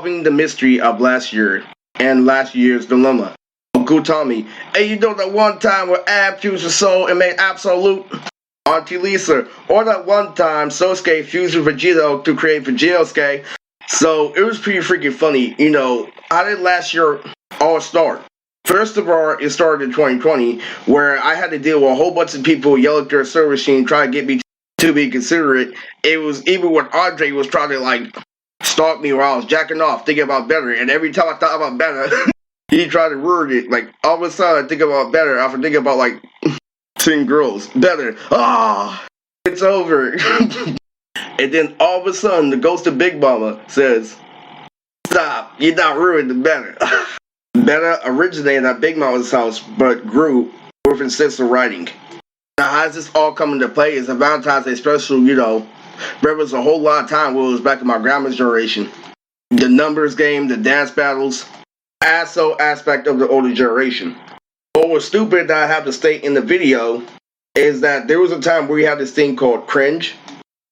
solving the mystery of last year and last year's dilemma. Uncle Tommy, hey, you know that one time where Ab fused his soul and made Absolute? Auntie Lisa, or that one time Sosuke fused with Vegito to create Vegitosuke. So it was pretty freaking funny. How did last year all start? First of all, it started in 2020, where I had to deal with a whole bunch of people yelling at their service machine trying to get me to be considerate. It was even when Andre was trying to stalk me while I was jacking off, thinking about better, and every time I thought about better, he tried to ruin it. All of a sudden I think about better, I think about 10 girls. Better. It's over. And then all of a sudden the ghost of Big Mama says, stop, you're not ruining better. Better originated at Big Mama's house, but grew with incessant writing. Now, how does this all come into play? Is a Valentine's Day special, there was a whole lot of time when it was back in my grandma's generation. The numbers game, the dance battles, aspect of the older generation. What was stupid that I have to state in the video is that there was a time where we had this thing called cringe.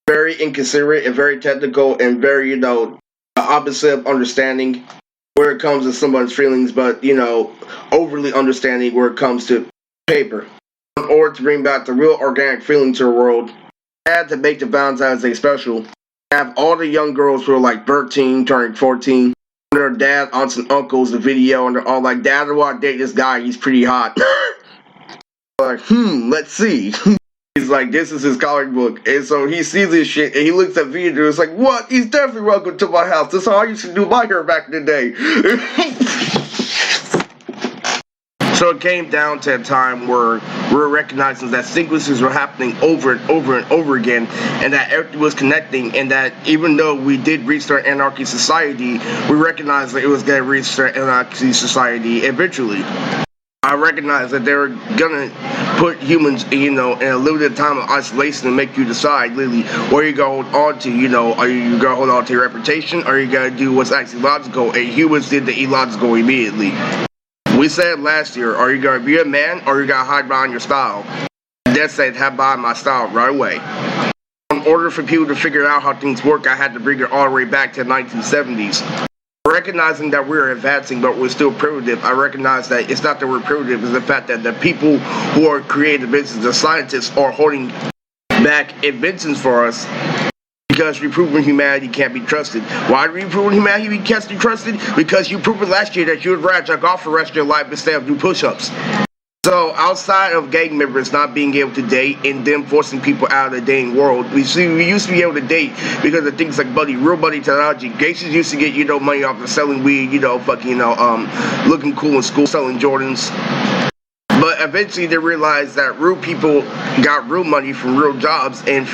Very inconsiderate and very technical and very, the opposite of understanding where it comes to someone's feelings, but, overly understanding where it comes to paper. In order to bring back the real organic feeling to the world, I had to make the Valentine's Day special. Have all the young girls who were 13, turning 14, their dad, aunts, and uncles the video, and they're all like, Dad, I want to date this guy, he's pretty hot. Let's see. He's like, this is his comic book. And so he sees this shit, and he looks at video, and it's like, what? He's definitely welcome to my house. That's how I used to do my hair back in the day. So it came down to a time where we were recognizing that sequences were happening over and over and over again, and that everything was connecting, and that even though we did reach our anarchy society, we recognized that it was going to reach our anarchy society eventually. I recognized that they were gonna put humans, in a limited time of isolation and make you decide, literally, what you're gonna hold on to. Are you gonna hold on to your reputation, or are you gonna do what's actually logical? And humans did the illogical immediately. We said last year, are you gonna be a man, or are you gonna hide behind your style? That said, have behind my style right away. In order for people to figure out how things work, I had to bring it all the way back to the 1970s. Recognizing that we're advancing, but we're still primitive, I recognize that it's not that we're primitive, it's the fact that the people who are creating inventions, the scientists, are holding back inventions for us because reproving humanity can't be trusted. Why reproving humanity can't be trusted? Because you proved last year that you would rather jack off for the rest of your life instead of do push-ups. So outside of gang members not being able to date and them forcing people out of the dating world, we used to be able to date because of things like real buddy technology. Gangsters used to get, money off of selling weed, looking cool in school, selling Jordans. But eventually they realized that real people got real money from real jobs, and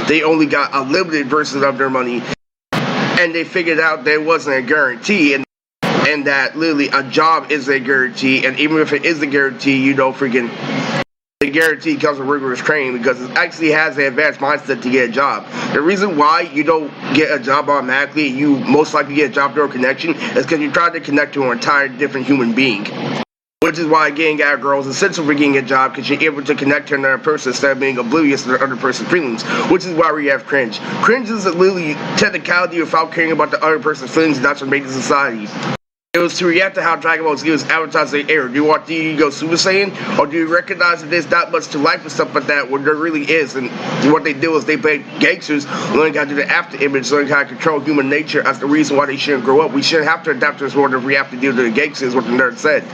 they only got a limited version of their money. And they figured out there wasn't a guarantee, and that literally a job is a guarantee, and even if it is a guarantee, the guarantee comes with rigorous training because it actually has an advanced mindset to get a job. The reason why you don't get a job automatically, you most likely get a job through a connection, is because you try to connect to an entire different human being. Which is why getting at a girl is essential for getting a job, because you're able to connect to another person instead of being oblivious to the other person's feelings, which is why we have cringe. Cringe is a literally technicality without caring about the other person's feelings, and that's what makes society. It was to react to how Dragon Ball Z was advertised in the air. Do you want to go Super Saiyan? Or do you recognize that there's not much to life and stuff like that, where there really is? And what they do is they play gangsters, learning how to do the after image, learning how to control human nature as the reason why they shouldn't grow up. We shouldn't have to adapt to this world if we have to deal with the gangsters, what the nerd said.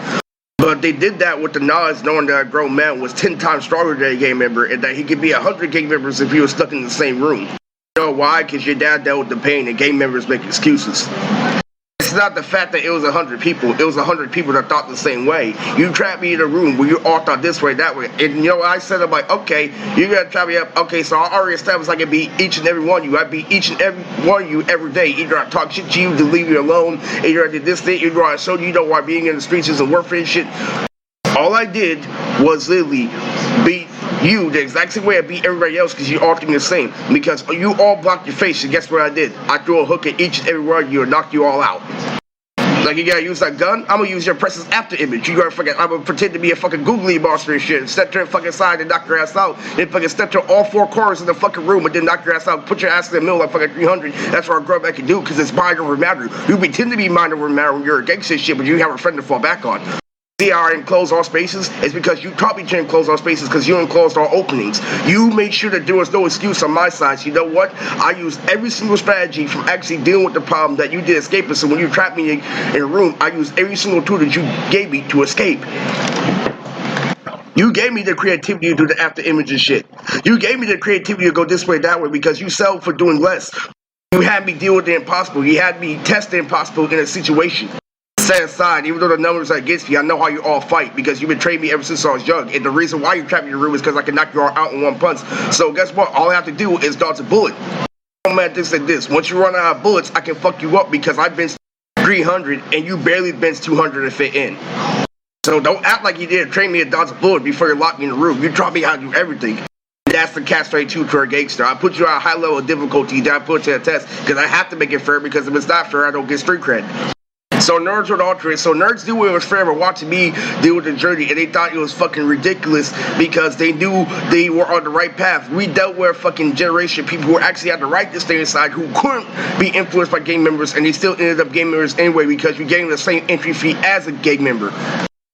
But they did that with the knowledge, knowing that a grown man was 10 times stronger than a gang member, and that he could be 100 gang members if he was stuck in the same room. You know why? Because your dad dealt with the pain, and gang members make excuses. It's not the fact that it was 100 people. It was 100 people that thought the same way. You trapped me in a room where you all thought this way, that way. And I said, I'm like, okay, you gotta trap me up. Okay, so I already established I can beat each and every one of you. I beat each and every one of you every day. Either I talk shit to you to leave you alone, either I did this thing, either I showed you why being in the streets isn't worth it shit. All I did was literally beat you the exact same way I beat everybody else, because you all think the same. Because you all blocked your face, and guess what I did? I threw a hook at each and every one of you and knocked you all out. Like, you gotta use that gun, I'm gonna use your presence after image. You gotta fucking, I'm gonna pretend to be a fucking googly monster and shit. Step to the fucking side and knock your ass out. Then fucking step to all four corners of the fucking room and then knock your ass out. Put your ass in the middle like fucking 300. That's what a grub can do, because it's mind over matter. You pretend to be mind over matter when you're a gangster shit, but you have a friend to fall back on. See how I enclose all spaces? It's because you probably can't close all spaces because you enclosed all openings. You made sure that there was no excuse on my side. So you know what? I used every single strategy from actually dealing with the problem that you did escape. So when you trapped me in a room, I used every single tool that you gave me to escape. You gave me the creativity to do the after image and shit. You gave me the creativity to go this way, that way, because you settled for doing less. You had me deal with the impossible. You had me test the impossible in a situation. Set aside, even though the numbers are against me, I know how you all fight because you've betrayed me ever since I was young. And the reason why you trapped me in your room is because I can knock you all out in one punch. So guess what? All I have to do is dodge a bullet. I'm at this and this. Once you run out of bullets, I can fuck you up because I bench 300 and you barely bench 200 to fit in. So don't act like you did train me to dodge a bullet before you locked me in the room. You taught me how to do everything. That's the catch 22 to a gangster. I put you on a high level of difficulty that I put to a test because I have to make it fair, because if it's not fair, I don't get street cred. So nerds would alter it. So nerds knew it was fair by watching me deal with the journey, and they thought it was fucking ridiculous because they knew they were on the right path. We dealt with a fucking generation of people who actually had the right to stay inside, who couldn't be influenced by gang members, and they still ended up gang members anyway because you gave them the same entry fee as a gang member.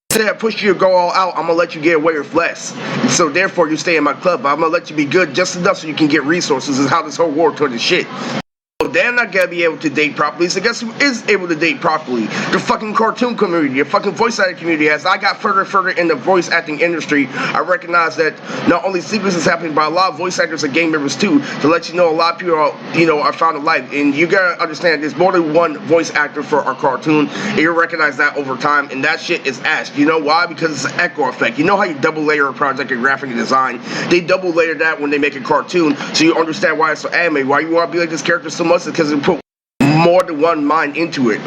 Instead of pushing you to go all out, I'm gonna let you get away with less. So therefore, you stay in my club. I'm gonna let you be good just enough so you can get resources. Is how this whole war turned to shit. They're not gonna be able to date properly, so guess who is able to date properly? The fucking cartoon community, the fucking voice acting community. As I got further and further in the voice acting industry, I recognize that not only sequence is happening, but a lot of voice actors are game members too, to let you know a lot of people are, are found alive. And you gotta understand there's more than one voice actor for our cartoon, and you recognize that over time, and that shit is ash. You know why? Because it's an echo effect. You know how you double layer a project in graphic design? They double layer that when they make a cartoon, so you understand why it's so anime, why you wanna be like this character so much, because it put more than one mind into it.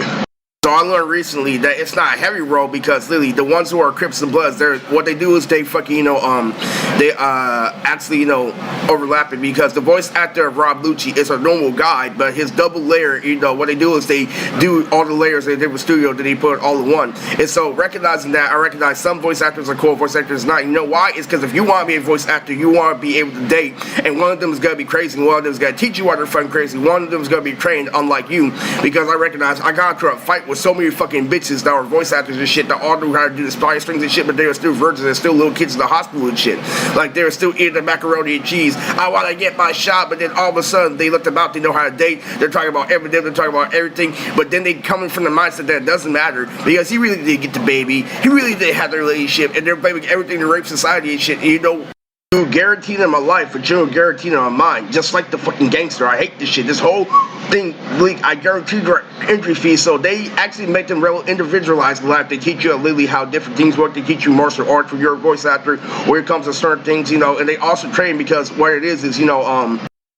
So I learned recently that it's not a heavy role because literally the ones who are Crips and Bloods, what they do is they fucking they actually overlap it, because the voice actor of Rob Lucci is a normal guy, but his double layer, what they do is they do all the layers they did with studio that they put all in one. And so recognizing that, I recognize some voice actors are cool, voice actors not. You know why? It's because if you want to be a voice actor, you want to be able to date, and one of them is gonna be crazy, and one of them is gonna teach you why they're fucking crazy, one of them is gonna be trained unlike you, because I recognize I got into a fight with so many fucking bitches that were voice actors and shit that all knew how to do the spy strings and shit, but they were still virgins and still little kids in the hospital and shit. Like, they were still eating the macaroni and cheese. I want to get my shot, but then all of a sudden they looked about, they know how to date, they're talking about everything, they're talking about everything, but then they coming from the mindset that it doesn't matter because he really did get the baby, he really did have the relationship, and they're blaming everything to rape society and shit. And you guarantee them a life, but you don't guarantee them a mind. Just like the fucking gangster. I hate this shit. This whole thing, I guarantee their entry fee, so they actually make them real individualized in life. They teach you literally how different things work. They teach you martial arts for your voice actor, where it comes to certain things, and they also train, because what it is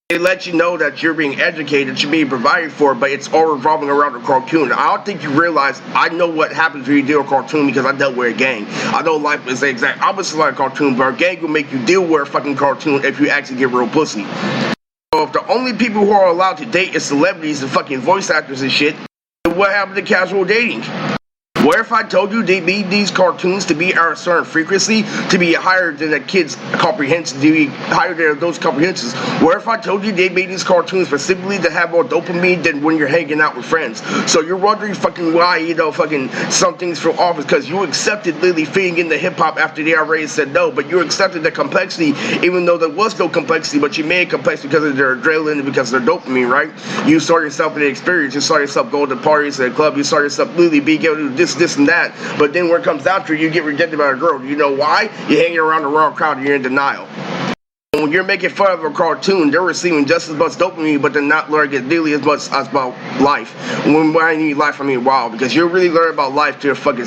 they let you know that you're being educated, you're being provided for, but it's all revolving around a cartoon. I don't think you realize, I know what happens when you deal with a cartoon because I dealt with a gang. I know life is the exact opposite like a cartoon, but a gang will make you deal with a fucking cartoon if you actually get real pussy. So if the only people who are allowed to date is celebrities and fucking voice actors and shit, then what happened to casual dating? What if I told you they made these cartoons to be at a certain frequency, to be higher than a kid's comprehension, to be higher than those comprehensions? What if I told you they made these cartoons specifically to have more dopamine than when you're hanging out with friends? So you're wondering fucking why, fucking some things from office, because you accepted literally fitting into hip-hop after they already said no, but you accepted the complexity even though there was no complexity, but you made it complex because of their adrenaline and because of their dopamine, right? You saw yourself in the experience, you saw yourself going to parties at a club, you saw yourself literally being able to do this and that, but then when it comes down to it, you get rejected by a girl. You know why? You're hanging around the wrong crowd and you're in denial. When you're making fun of a cartoon, they're receiving just as much dopamine, but they're not learning nearly as much as about life. When I mean life, I mean wild, because you're really learning about life to your fucking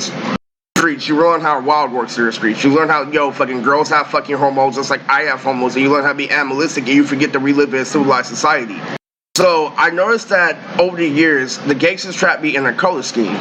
streets. You learn how wild works to your streets. You learn how, fucking girls have fucking hormones just like I have hormones, and you learn how to be animalistic, and you forget to relive in a civilized society. So I noticed that over the years, the gangsters trapped me in a color scheme.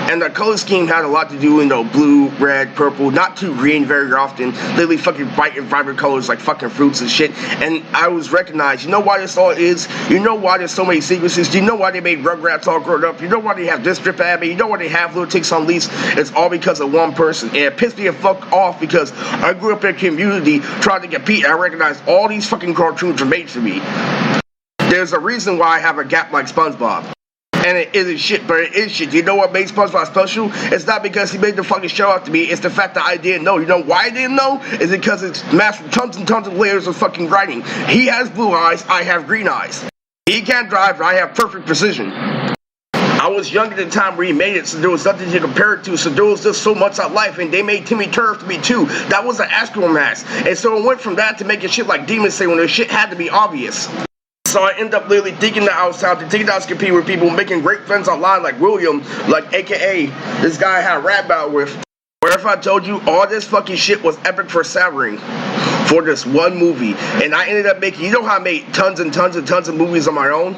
And the color scheme had a lot to do, blue, red, purple, not too green very often, literally fucking bright and vibrant colors like fucking fruits and shit. And I was recognized, you know why this all is? You know why there's so many sequences? Do you know why they made Rugrats all grown up? You know why they have this strip anime? You know why they have Little Ticks on Leash? It's all because of one person. And it pissed me the fuck off because I grew up in a community trying to compete and I recognized all these fucking cartoons were made for me. There's a reason why I have a gap like SpongeBob. And it isn't shit, but it is shit. You know what made SpongeBob special? It's not because he made the fucking show after me. It's the fact that I didn't know. You know why I didn't know? It's because it's masked with tons and tons of layers of fucking writing. He has blue eyes, I have green eyes. He can't drive, but I have perfect precision. I was young at the time where he made it, so there was nothing to compare it to, so there was just so much of life, and they made Timmy Turf to me too. That was an Astro mask. And so it went from that to making shit like Demon Slayer when the shit had to be obvious. So I end up literally thinking that I was talented, thinking that I was competing with people, making great friends online like William, like AKA this guy I had a rap battle with. Where if I told you all this fucking shit was epic for Savering for this one movie. And I ended up making, you know how I made tons and tons and tons of movies on my own?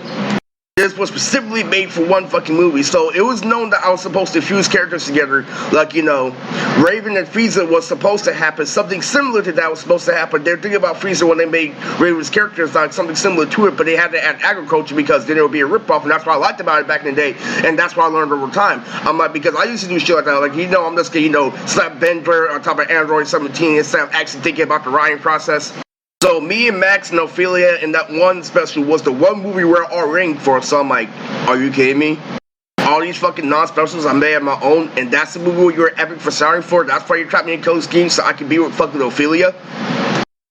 This was specifically made for one fucking movie, so it was known that I was supposed to fuse characters together, like, Raven and Frieza was supposed to happen, something similar to that was supposed to happen. They're thinking about Frieza when they made Raven's characters, like something similar to it, but they had to add agriculture because then it would be a ripoff, and that's what I liked about it back in the day, and that's what I learned over time. I'm like, because I used to do shit like that, like, I'm just gonna, slap Bender on top of Android 17 instead of actually thinking about the writing process. So me and Max and Ophelia in that one special was the one movie we're all ringing for, so I'm like, are you kidding me? All these fucking non-specials I made on my own, and that's the movie you're epic for sorry for? That's why you trapped me in color scheme so I can be with fucking Ophelia?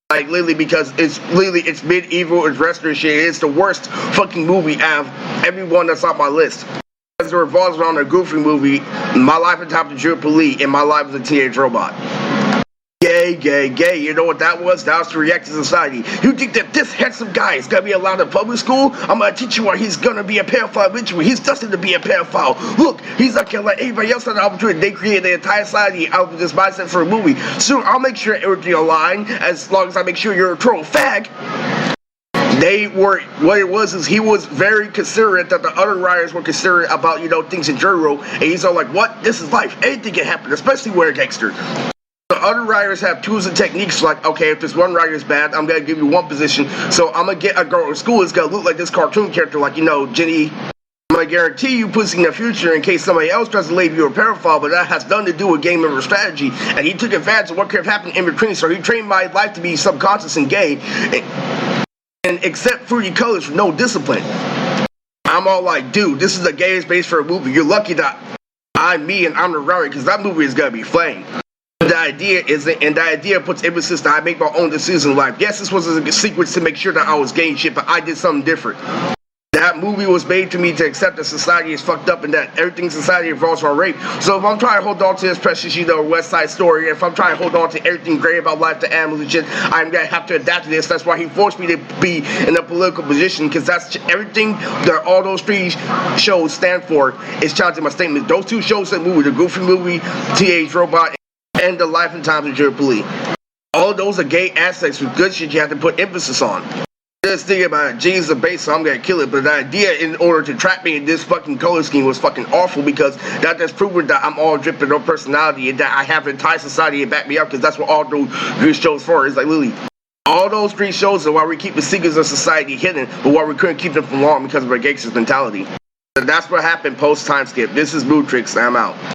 Like, literally, because it's medieval, it's wrestler shit, it's the worst fucking movie out of everyone that's on my list. Because it revolves around a goofy movie, My Life on Top of Jubilee, and My Life as a Teenage Robot. Gay, gay, gay. You know what that was? That was to react to society. You think that this handsome guy is gonna be allowed in public school? I'm gonna teach you why he's gonna be a pedophile eventually. He's destined to be a pedophile. Look, he's not gonna let anybody else have the opportunity. They created the entire society out of this mindset for a movie. So I'll make sure everything aligned as long as I make sure you're a troll fag. What it was is he was very considerate that the other writers were considerate about, things in jury room. And he's all like, what? This is life. Anything can happen, especially when a gangster. The other writers have tools and techniques like, okay, if this one writer is bad, I'm going to give you one position. So I'm going to get a girl in school that's going to look like this cartoon character, like, Jenny. I'm going to guarantee you pussy in the future in case somebody else tries to label you a pedophile, but that has nothing to do with game member strategy. And he took advantage of what could have happened in between, so he trained my life to be subconscious and gay. And accept fruity colors for no discipline. I'm all like, dude, this is the gayest base for a movie. You're lucky that I'm me and I'm the writer, because that movie is going to be flame. The idea isn't, and the idea puts emphasis that I make my own decisions in life. Yes, this was a sequence to make sure that I was gay shit, but I did something different. That movie was made to me to accept that society is fucked up and that everything in society revolves around rape. So if I'm trying to hold on to this precious, West Side Story, if I'm trying to hold on to everything great about life, the animals and shit, I'm gonna have to adapt to this. That's why he forced me to be in a political position, because that's everything that all those three shows stand for is challenging my statement. Those two shows, that movie, the Goofy movie, Teenage Robot, and The Life and Times of Jubilee. All those are gay aspects with good shit you have to put emphasis on. Just thinking about it, G's the base, so I'm gonna kill it. But the idea in order to trap me in this fucking color scheme was fucking awful, because that just proven that I'm all dripping on personality and that I have an entire society to back me up, because that's what all those three shows for. It's like, literally, all those three shows are why we keep the secrets of society hidden, but why we couldn't keep them from long because of our gangster's mentality. And that's what happened post time skip. This is Bootrix, I'm out.